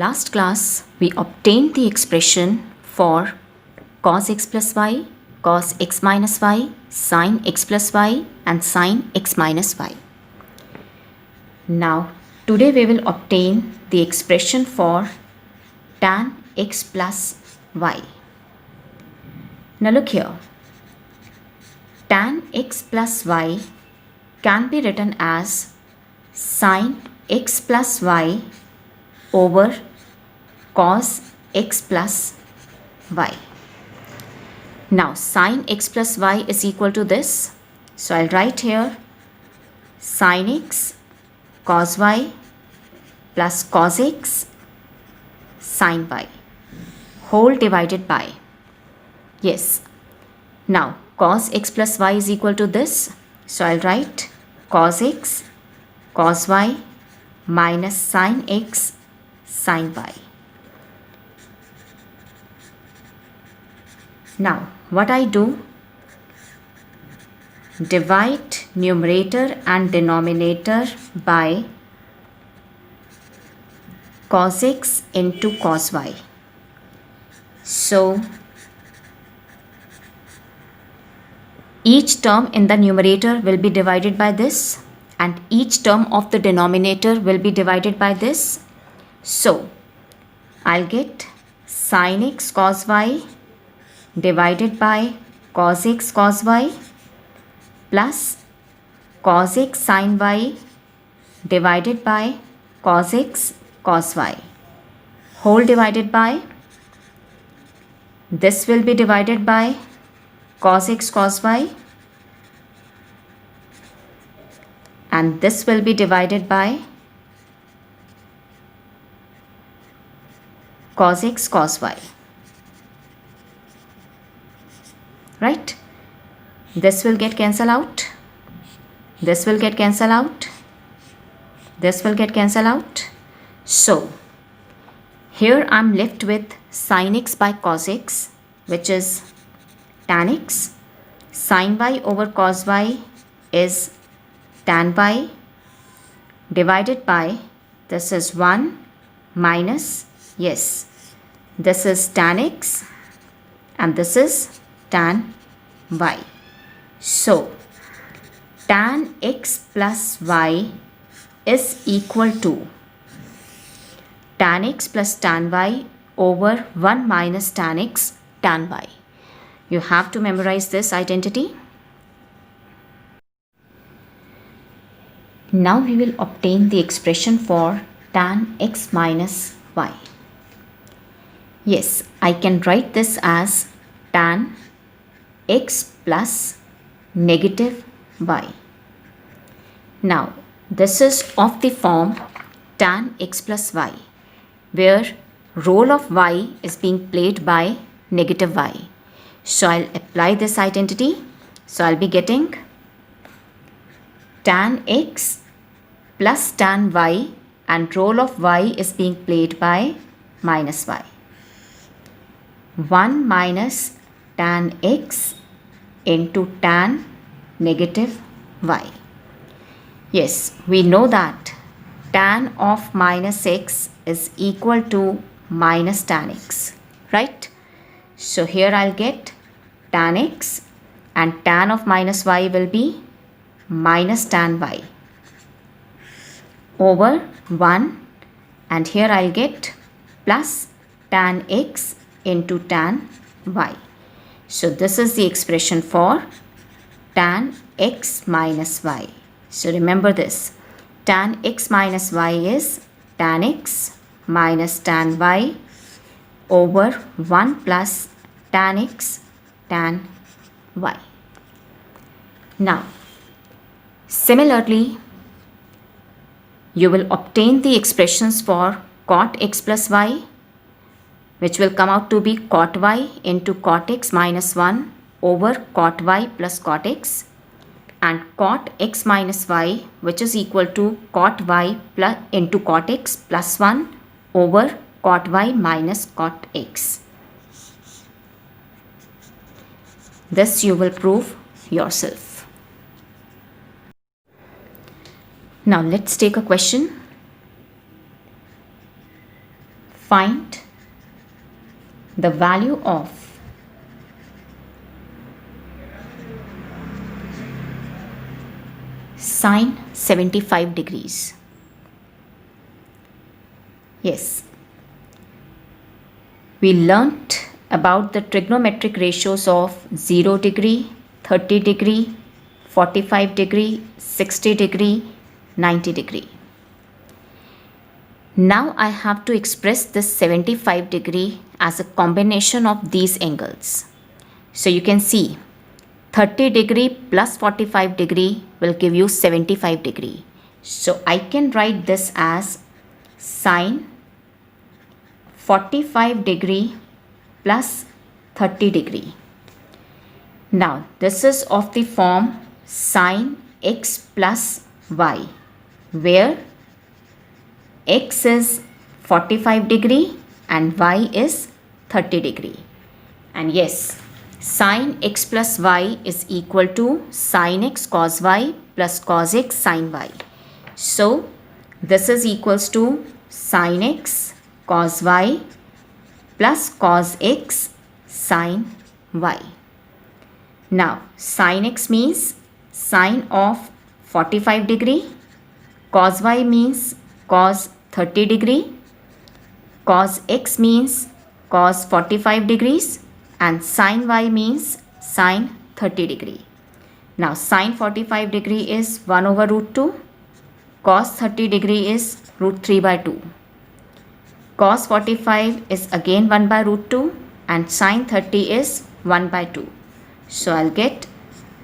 last class, we obtained the expression for cos x plus y, cos x minus y, sin x plus y and sin x minus y. Now, today we will obtain the expression for tan x plus y. Now look here, tan x plus y can be written as sin x plus y over cos x plus y. Now sin x plus y is equal to this. So I'll write here sin x cos y plus cos x sin y whole divided by, yes, now cos x plus y is equal to this. So I'll write cos x cos y minus sin x sin y. Now what I do, divide numerator and denominator by cos x into cos y. So each term in the numerator will be divided by this and each term of the denominator will be divided by this. So I'll get sin x cos y divided by cos x cos y plus cos x sin y divided by cos x cos y whole divided by, this will be divided by cos x cos y and this will be divided by cos x cos y, right? This will get cancelled out, this will get cancelled out, this will get cancelled out. So here I'm left with sin x by cos x, which is tan x, sin y over cos y is tan y divided by, this is 1 minus, yes, this is tan x and this is tan y. So tan x plus y is equal to tan x plus tan y over 1 minus tan x tan y. You have to memorize this identity. Now we will obtain the expression for tan x minus y. Yes, I can write this as tan x plus negative y. Now this is of the form tan x plus y, where role of y is being played by negative y. So I'll apply this identity. So I'll be getting tan x plus tan y and role of y is being played by minus y. 1 minus tan x into tan negative y. Yes, we know that tan of minus x is equal to minus tan x, right? So here I'll get tan x and tan of minus y will be minus tan y over 1 and here I'll get plus tan x into tan y. So this is the expression for tan x minus y. So remember this, tan x minus y is tan x minus tan y over 1 plus tan x tan y. Now similarly you will obtain the expressions for cot x plus y, which will come out to be cot y into cot x minus 1 over cot y plus cot x, and cot x minus y, which is equal to cot y plus into cot x plus 1 over cot y minus cot x. This you will prove yourself. Now let's take a question. find the value of sine 75 degrees. Yes, we learnt about the trigonometric ratios of 0 degree, 30 degree, 45 degree, 60 degree, 90 degree. Now I have to express this 75 degree as a combination of these angles. So you can see 30 degree plus 45 degree will give you 75 degree. So I can write this as sine 45 degree plus 30 degree. Now this is of the form sine x plus y, where x is 45 degree and y is 30 degree. And yes, sine x plus y is equal to sine x cos y plus cos x sine y. So this is equals to sine x cos y plus cos x sine y. Now sine x means sine of 45 degree, cos y means cos 30 degree, cos x means cos 45 degrees, and sine y means sine 30 degree. Now sine 45 degree is 1 over root 2, cos 30 degree is root 3 by 2. Cos 45 is again 1 by root 2 and sine 30 is 1 by 2. So I'll get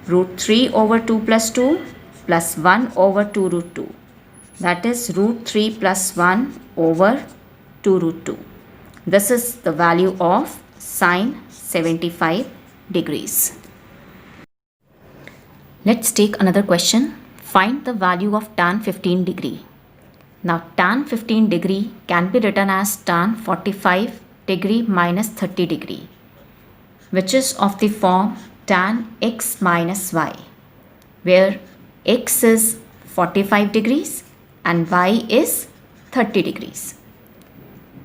root 3 over 2 plus 2 plus 1 over 2 root 2. That is root 3 plus 1 over 2 root 2. This is the value of sine 75 degrees. Let's take another question. Find the value of tan 15 degree. Now tan 15 degree can be written as tan 45 degree minus 30 degree, which is of the form tan x minus y, where x is 45 degrees and y is 30 degrees.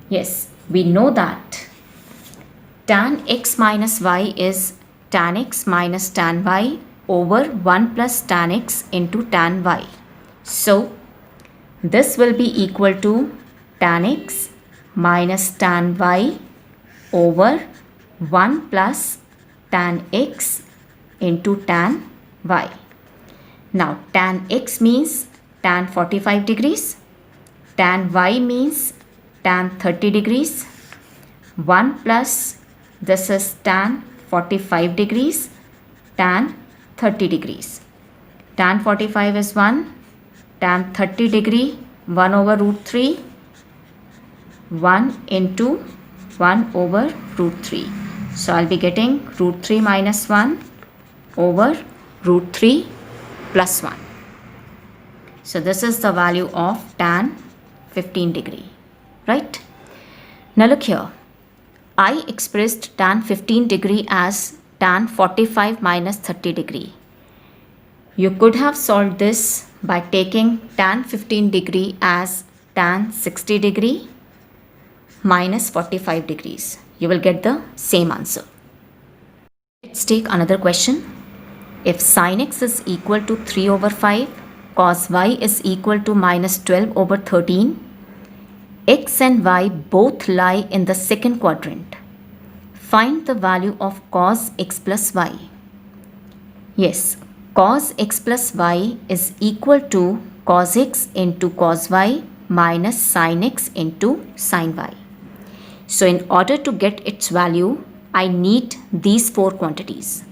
Yes, we know that tan x minus y is tan x minus tan y over 1 plus tan x into tan y. So this will be equal to tan x minus tan y over 1 plus tan x into tan y. Now tan x means tan 45 degrees, tan y means tan 30 degrees, 1 plus this is tan 45 degrees, tan 30 degrees. Tan 45 is 1, tan 30 degree 1 over root 3, 1 into 1 over root 3. So I'll be getting root 3 minus 1 over root 3 plus 1. So this is the value of tan 15 degree, right? Now look here. I expressed tan 15 degree as tan 45 minus 30 degree. You could have solved this by taking tan 15 degree as tan 60 degree minus 45 degrees. You will get the same answer. Let's take another question. If sin x is equal to 3 over 5, cos y is equal to minus 12 over 13, x and y both lie in the second quadrant. Find the value of cos x plus y. Yes, cos x plus y is equal to cos x into cos y minus sin x into sin y. So in order to get its value, I need these four quantities.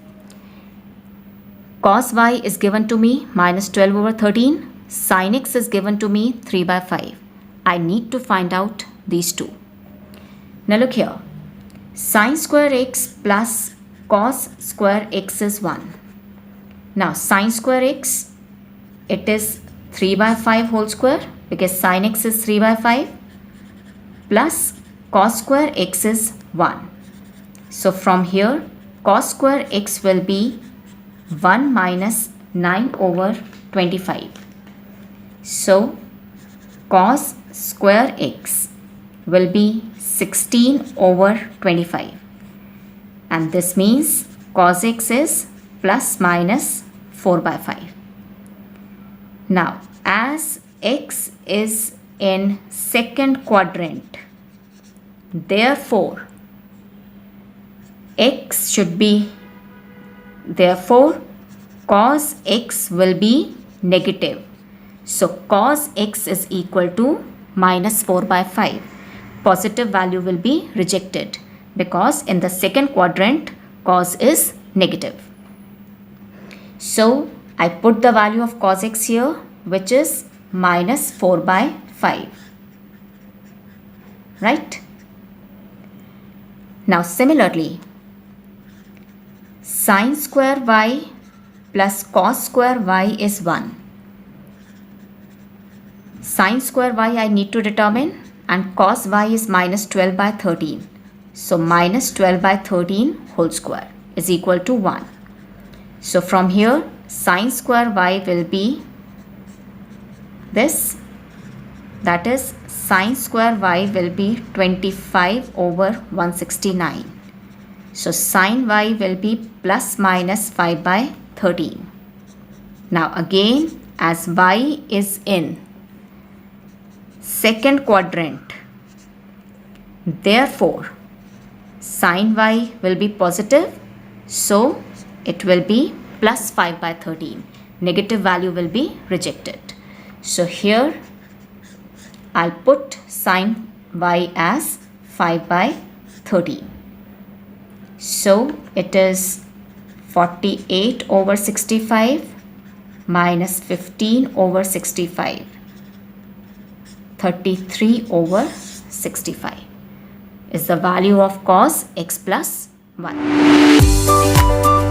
Cos y is given to me minus 12 over 13. Sin x is given to me 3 by 5. I need to find out these two. Now look here. Sin square x plus cos square x is 1. Now sin square x, it is 3 by 5 whole square because sin x is 3 by 5 plus cos square x is 1. So from here cos square x will be 1 minus 9 over 25. So cos square x will be 16 over 25. And this means cos x is plus minus 4 by 5. Now, as x is in second quadrant, therefore cos x will be negative. So cos x is equal to minus 4 by 5. Positive value will be rejected because in the second quadrant cos is negative. So I put the value of cos x here, which is minus 4 by 5. Right? Now similarly, sin square y plus cos square y is 1. Sin square y I need to determine, and cos y is minus 12 by 13. So minus 12 by 13 whole square is equal to 1. So from here, sin square y will be this. That is, sin square y will be 25 over 169. So sin y will be plus minus 5 by 13. Now again, as y is in second quadrant, therefore sin y will be positive, so it will be plus 5 by 13. Negative value will be rejected. So here I'll put sin y as 5 by 13. So it is 48 over 65 minus 15 over 65. 33 over 65 is the value of cos x plus 1.